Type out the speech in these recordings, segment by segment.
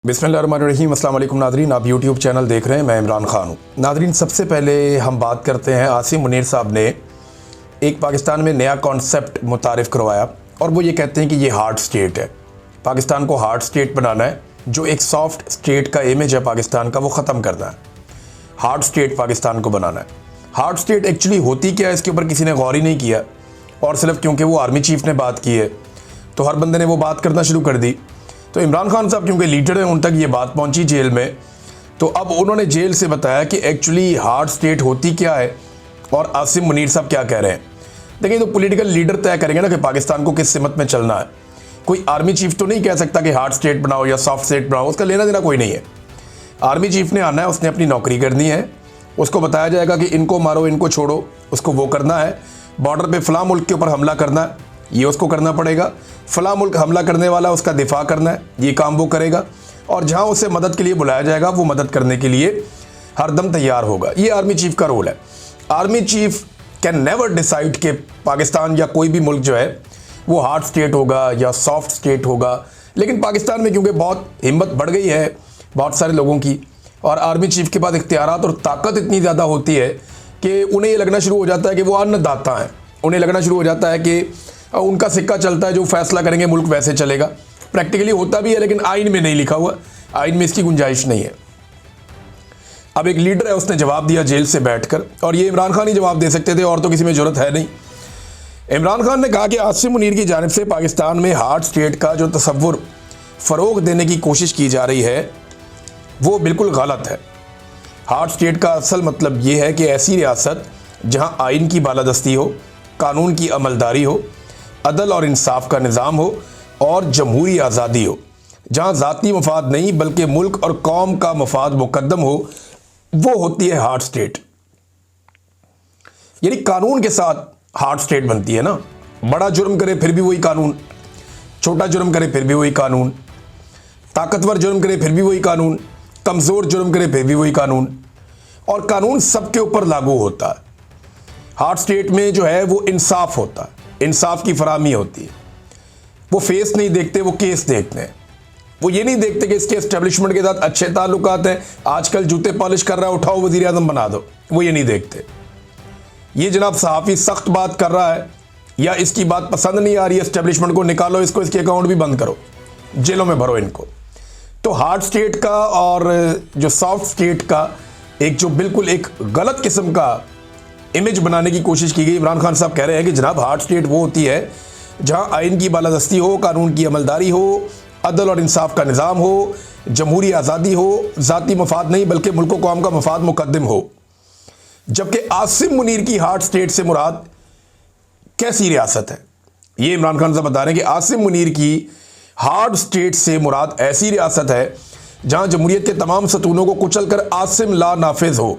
बिस्मिल्लाहिर्रहमानिर्रहीम। अस्सलाम वालेकुम नादरीन, आप यूट्यूब चैनल देख रहे हैं, मैं इमरान खान हूँ। नादरीन, सबसे पहले हम बात करते हैं, आसिम मुनीर साहब ने एक पाकिस्तान में नया कॉन्सेप्ट मुतारिफ़ करवाया और वो ये कहते हैं कि ये हार्ड स्टेट है। पाकिस्तान को हार्ड स्टेट बनाना है, जो एक सॉफ्ट स्टेट का इमेज है पाकिस्तान का वो ख़त्म करना है। हार्ड स्टेट पाकिस्तान को बनाना है। हार्ड स्टेट एक्चुअली होती क्या है, इसके ऊपर किसी ने गौर ही नहीं किया, और सिर्फ क्योंकि वो आर्मी चीफ ने बात की है तो हर बंदे ने वो बात करना शुरू कर दी। तो इमरान खान साहब क्योंकि लीडर हैं, उन तक ये बात पहुंची जेल में, तो अब उन्होंने जेल से बताया कि एक्चुअली हार्ड स्टेट होती क्या है और आसिम मुनीर साहब क्या कह रहे हैं। देखिए, तो पॉलिटिकल लीडर तय करेंगे ना कि पाकिस्तान को किस सिमत में चलना है। कोई आर्मी चीफ तो नहीं कह सकता कि हार्ड स्टेट बनाओ या सॉफ्ट स्टेट बनाओ, उसका लेना देना कोई नहीं है। आर्मी चीफ ने आना है, उसने अपनी नौकरी करनी है, उसको बताया जाएगा कि इनको मारो इनको छोड़ो, उसको वो करना है। बॉर्डर पे फ़लाँ मुल्क के ऊपर हमला करना है, ये उसको करना पड़ेगा। फ़लाँ मुल्क हमला करने वाला, उसका दिफा करना है, ये काम वो करेगा। और जहाँ उसे मदद के लिए बुलाया जाएगा वो मदद करने के लिए हरदम तैयार होगा। ये आर्मी चीफ का रोल है। Army chief can never decide कि पाकिस्तान या कोई भी मुल्क जो है वो हार्ड स्टेट होगा या सॉफ्ट स्टेट होगा। लेकिन पाकिस्तान में क्योंकि बहुत हिम्मत बढ़ गई है बहुत सारे लोगों की, और आर्मी चीफ के पास इख्तियारात और ताकत इतनी ज़्यादा होती है कि उन्हें ये लगना शुरू हो जाता है कि वो अन्नदाता हैं। उन्हें लगना शुरू हो जाता है कि उनका सिक्का चलता है, जो फैसला करेंगे मुल्क वैसे चलेगा। प्रैक्टिकली होता भी है, लेकिन आइन में नहीं लिखा हुआ, आइन में इसकी गुंजाइश नहीं है। अब एक लीडर है, उसने जवाब दिया जेल से बैठकर, और ये इमरान खान ही जवाब दे सकते थे, और तो किसी में ज़रूरत है नहीं। इमरान खान ने कहा कि आसिम मुनीर की जानिब से पाकिस्तान में हार्ड स्टेट का जो तसव्वुर फ़रोग़ देने की कोशिश की जा रही है वो बिल्कुल गलत है। हार्ड स्टेट का असल मतलब ये है कि ऐसी रियासत जहाँ आइन की बालादस्ती हो, कानून की अमलदारी हो, अदल और इंसाफ का निज़ाम हो और जमहूरी आज़ादी हो, जहाँ ज़ाती मफाद नहीं बल्कि मुल्क और कौम का मफाद मुकद्दम हो, वो होती है हार्ड स्टेट। यानी कानून के साथ हार्ड स्टेट बनती है ना। बड़ा जुर्म करे फिर भी वही कानून, छोटा जुर्म करे फिर भी वही कानून, ताकतवर जुर्म करे फिर भी वही कानून, कमज़ोर जुर्म करे फिर भी वही कानून, और कानून सबके ऊपर लागू होता है। हार्ड स्टेट में जो है वो इंसाफ होता है, इंसाफ की फराहमी होती है। वो फेस नहीं देखते, वो केस देखते हैं। वो ये नहीं देखते कि इसके एस्टेब्लिशमेंट के साथ अच्छे ताल्लुकात हैं, आजकल जूते पॉलिश कर रहा है, उठाओ वज़ीर आज़म बना दो, वो ये नहीं देखते। ये जनाब सहाफ़ी सख्त बात कर रहा है या इसकी बात पसंद नहीं आ रही है एस्टेब्लिशमेंट को, निकालो इसको, इसके अकाउंट भी बंद करो, जेलों में भरो इनको। तो हार्ड स्टेट का और जो सॉफ्ट स्टेट का एक जो बिल्कुल एक गलत किस्म का इमेज बनाने की कोशिश की गई। इमरान खान साहब कह रहे हैं कि जनाब हार्ड स्टेट वो होती है जहां आइन की बालादस्ती हो, कानून की अमलदारी हो, अदल और इंसाफ का निज़ाम हो, जमहूरी आज़ादी हो, ज़ाती मफाद नहीं बल्कि मुल्क व कौम का मफाद मुकद्दम हो। जबकि आसिम मुनीर की हार्ड स्टेट से मुराद कैसी रियासत है, ये इमरान खान साहब बता रहे हैं कि आसिम मुनीर की हार्ड स्टेट से मुराद ऐसी रियासत है जहां जमहूरियत के तमाम सतूनों को कुचल कर आसिम ला नाफिज हो।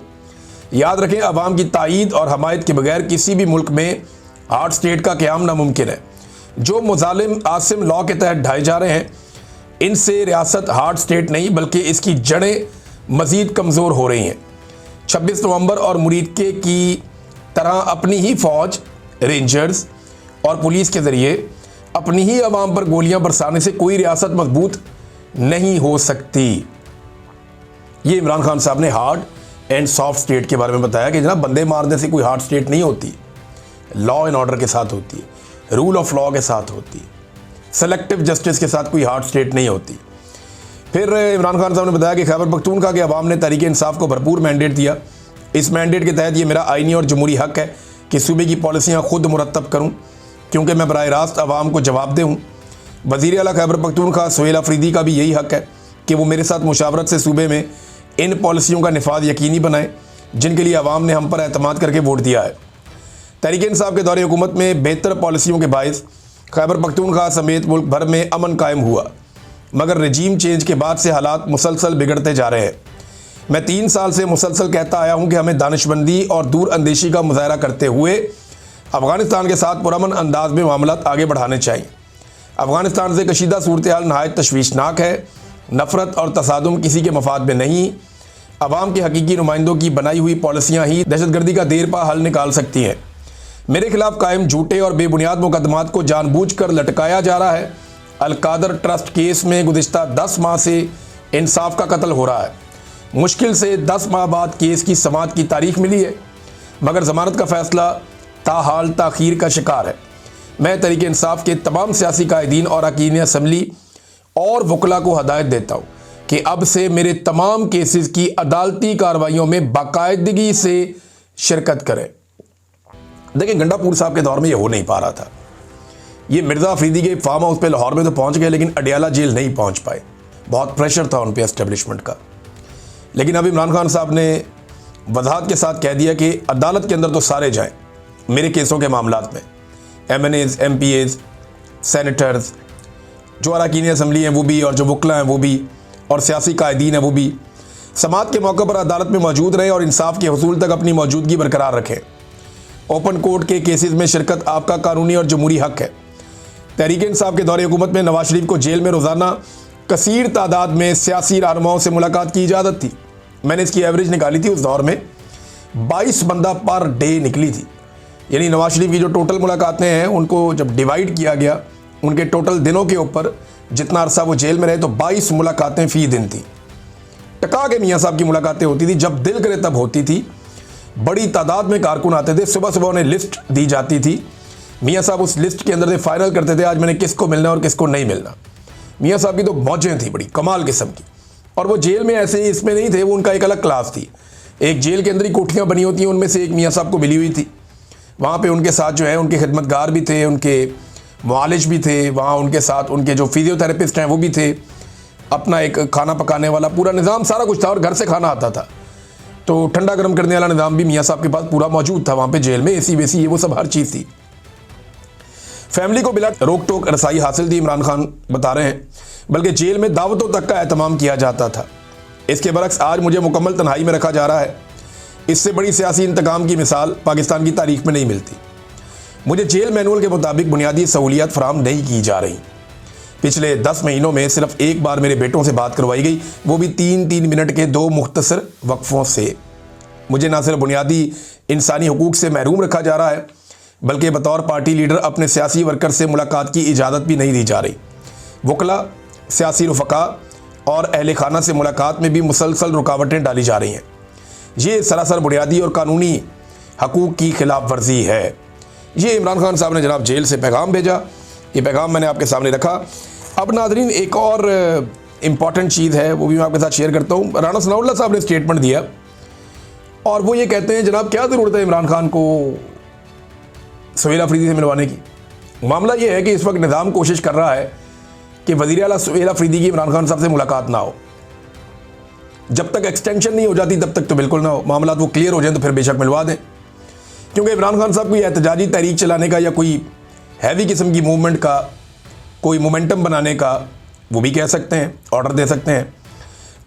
याद रखें, अवाम की ताईद और हमायत के बगैर किसी भी मुल्क में हार्ड स्टेट का क़याम नामुमकिन है। जो मुजालिम आसिम लॉ के तहत ढाए जा रहे हैं, इनसे रियासत हार्ड स्टेट नहीं बल्कि इसकी जड़ें मज़ीद कमज़ोर हो रही हैं। 26 नवंबर और मुरीदके की तरह अपनी ही फ़ौज, रेंजर्स और पुलिस के ज़रिए अपनी ही अवाम पर गोलियां बरसाने से कोई रियासत मजबूत नहीं हो सकती। ये इमरान खान साहब ने हार्ड एंड सॉफ्ट स्टेट के बारे में बताया कि जनाब बंदे मारने से कोई हार्ड स्टेट नहीं होती, लॉ एंड ऑर्डर के साथ होती है, रूल ऑफ लॉ के साथ होती है, सेलेक्टिव जस्टिस के साथ कोई हार्ड स्टेट नहीं होती। फिर इमरान खान साहब ने बताया कि खैबर पख्तूनख्वा के अवाम ने तहरीक इंसाफ को भरपूर मैंडेट दिया। इस मैंडेट के तहत ये मेरा आइनी और जमहूरी हक है कि सूबे की पॉलिसियाँ खुद मुरतब करूँ, क्योंकि मैं बराह रास्त अवाम को जवाबदेह हूँ। वज़ीर आला खैबर पख्तूनख्वा सुहेल अफरीदी का भी यही हक है कि वो मेरे साथ मुशावरत से सूबे में इन पॉलिसियों का निफाज यकीनी बनाएं जिनके लिए अवाम ने हम पर एतमाद करके वोट दिया है। तहरीक इंसाफ के दौरे हुकूमत में बेहतर पॉलिसियों के बायस खैबर पख्तूनख्वा समेत मुल्क भर में अमन कायम हुआ, मगर रजीम चेंज के बाद से हालात मुसलसल बिगड़ते जा रहे हैं। मैं 3 साल से मुसलसल कहता आया हूँ कि हमें दानिशमंदी और दूर अंदेशी का मुजाहरा करते हुए अफ़गानिस्तान के साथ पुरअमन अंदाज में मामलात आगे बढ़ाने चाहिए। अफ़गानिस्तान से कशीदा सूरत हाल नहायत तशवीशनाक है। नफ़रत और तसादुम किसी के मफाद में नहीं। अवाम के हकीकी नुमाइंदों की बनाई हुई पॉलिसियाँ ही दहशतगर्दी का देर पा हल निकाल सकती हैं। मेरे खिलाफ कायम झूठे और बेबुनियाद मुकदमात को जानबूझकर लटकाया जा रहा है। अलकादर ट्रस्ट केस में गुज़िश्ता 10 माह से इंसाफ का कत्ल हो रहा है। मुश्किल से 10 माह बाद केस की समाअत की तारीख मिली है, मगर ज़मानत का फैसला ताहाल ताख़ीर का शिकार है। मैं तहरीक इंसाफ के तमाम सियासी कायदीन और अरकान असम्बली और वकला को हदायत देता हूँ कि अब से मेरे तमाम केसेस की अदालती कार्रवाइयों में बाकायदगी से शिरकत करें। देखिए, गंडापुर साहब के दौर में ये हो नहीं पा रहा था। ये मिर्ज़ा अफरीदी के फार्म हाउस पे लाहौर में तो पहुंच गए, लेकिन अडियाला जेल नहीं पहुंच पाए। बहुत प्रेशर था उन पे एस्टेब्लिशमेंट का। लेकिन अब इमरान खान साहब ने वजाहत के साथ कह दिया कि अदालत के अंदर तो सारे जाएं मेरे केसों के मामलात में, MNAs, MPAs, सेनेटर्स, जो अरकान असम्बली हैं वो भी, और जो वकला हैं वो भी, और सियासी कायदीन हैं वो भी, समाअत के मौके पर अदालत में मौजूद रहें और इंसाफ के हसूल तक अपनी मौजूदगी बरकरार रखें। ओपन कोर्ट के केसेस में शिरकत आपका कानूनी और जमहूरी हक है। तहरीक इंसाफ के दौरे हुकूमत में नवाज शरीफ को जेल में रोज़ाना कसीर तादाद में सियासी रहनुमाओं से मुलाकात की इजाज़त थी। मैंने इसकी एवरेज निकाली थी, उस दौर में 22 बंदा पर डे निकली थी। यानी नवाज शरीफ की जो टोटल मुलाकातें हैं उनको जब डिवाइड किया गया उनके टोटल दिनों के ऊपर, जितना अरसा वो जेल में रहे, तो 22 मुलाकातें फ़ी दिन थी। टका के मियाँ साहब की मुलाकातें होती थी, जब दिल करे तब होती थी। बड़ी तादाद में कारकुन आते थे, सुबह सुबह उन्हें लिस्ट दी जाती थी। मियाँ साहब उस लिस्ट के अंदर से फाइनल करते थे आज मैंने किसको मिलना और किसको नहीं मिलना। मियाँ साहब की तो मौजें थी बड़ी कमाल किस्म की। और वो जेल में ऐसे ही इसमें नहीं थे, वो उनका एक अलग क्लास थी। एक जेल के अंदर ही कोठियाँ बनी होती हैं, उनमें से एक मियाँ साहब को मिली हुई थी। वहाँ पे उनके साथ जो है उनके खिदमतगार भी थे, उनके मुआलिज भी थे, वहाँ उनके साथ उनके जो फिजियोथेरेपिस्ट हैं वो भी थे, अपना एक खाना पकाने वाला पूरा निज़ाम सारा कुछ था, और घर से खाना आता था। तो ठंडा गर्म करने वाला निज़ाम भी मियाँ साहब के पास पूरा मौजूद था वहाँ पे जेल में। AC वेसी ये वो सब हर चीज़ थी। फैमिली को बिला रोक टोक रसाई हासिल थी, इमरान खान बता रहे हैं, बल्कि जेल में दावतों तक का एहतमाम किया जाता था। इसके बरक्स आज मुझे मुकम्मल तन्हाई में रखा जा रहा है। इससे बड़ी सियासी इंतकाम की मिसाल पाकिस्तान की तारीख में नहीं मिलती। मुझे जेल मैनुअल के मुताबिक बुनियादी सहूलियात फराहम नहीं की जा रही। पिछले 10 महीनों में सिर्फ एक बार मेरे बेटों से बात करवाई गई, वो भी 3-3 मिनट के 2 मुख्तसर वक्फों से। मुझे ना सिर्फ बुनियादी इंसानी हुकूक से महरूम रखा जा रहा है, बल्कि बतौर पार्टी लीडर अपने सियासी वर्कर से मुलाकात की इजाज़त भी नहीं दी जा रही। वकला, सियासी रफ़का और अहले खाना से मुलाकात में भी मुसलसल रुकावटें डाली जा रही हैं। ये सरासर बुनियादी और कानूनी हकूक़ की खिलाफ वर्जी है। ये इमरान खान साहब ने जनाब जेल से पैगाम भेजा, ये पैगाम मैंने आपके सामने रखा। अब नाज़रीन, एक और इम्पॉर्टेंट चीज़ है, वो भी मैं आपके साथ शेयर करता हूँ। राना सनाउल्लाह साहब ने स्टेटमेंट दिया और वो ये कहते हैं जनाब क्या ज़रूरत है इमरान खान को सुहेल अफरीदी से मिलवाने की। मामला ये है कि इस वक्त निज़ाम कोशिश कर रहा है कि वज़ीर आला सुहेल अफरीदी की इमरान खान साहब से मुलाकात ना हो। जब तक एक्सटेंशन नहीं हो जाती तब तक तो बिल्कुल ना हो। मामला वो क्लियर हो जाए तो फिर बेशक मिलवा दें, क्योंकि इमरान खान साहब कोई एहतजाजी तहरीक चलाने का या कोई हैवी किस्म की मूवमेंट का, कोई मोमेंटम बनाने का वो भी कह सकते हैं, ऑर्डर दे सकते हैं।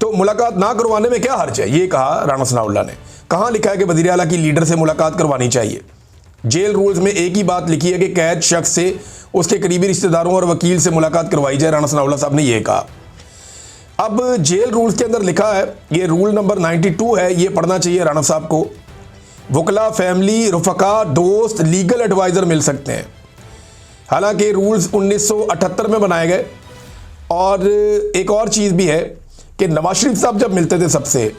तो मुलाकात ना करवाने में क्या हर्ज है, ये कहा राना सनाउल्लाह ने। कहाँ लिखा है कि वज़ीर आला की लीडर से मुलाकात करवानी चाहिए? जेल रूल्स में एक ही बात लिखी है कि कैद शख्स से उसके करीबी रिश्तेदारों और वकील से मुलाकात करवाई जाए। राना सनाउल्लाह साहब ने यह कहा। अब जेल रूल्स के अंदर लिखा है, ये रूल नंबर 92 है, ये पढ़ना चाहिए राना साहब को। वकला, फैमिली, रफ़का, दोस्त, लीगल एडवाइज़र मिल सकते हैं। हालांकि रूल्स 1978 में बनाए गए। और एक और चीज़ भी है कि नवाज शरीफ साहब जब मिलते थे सबसे,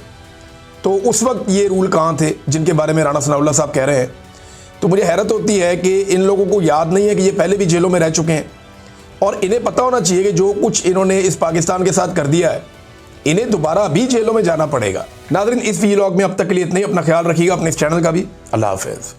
तो उस वक्त ये रूल कहाँ थे जिनके बारे में राना सनाउल्लाह साहब कह रहे हैं। तो मुझे हैरत होती है कि इन लोगों को याद नहीं है कि ये पहले भी जेलों में रह चुके हैं, और इन्हें पता होना चाहिए कि जो कुछ इन्होंने इस पाकिस्तान के साथ कर दिया है, इन्हें दोबारा भी जेलों में जाना पड़ेगा। नाज़रीन, इस व्लॉग में अब तक के लिए इतना ही। अपना ख्याल रखिएगा, अपने इस चैनल का भी। अल्लाह हाफ़िज़।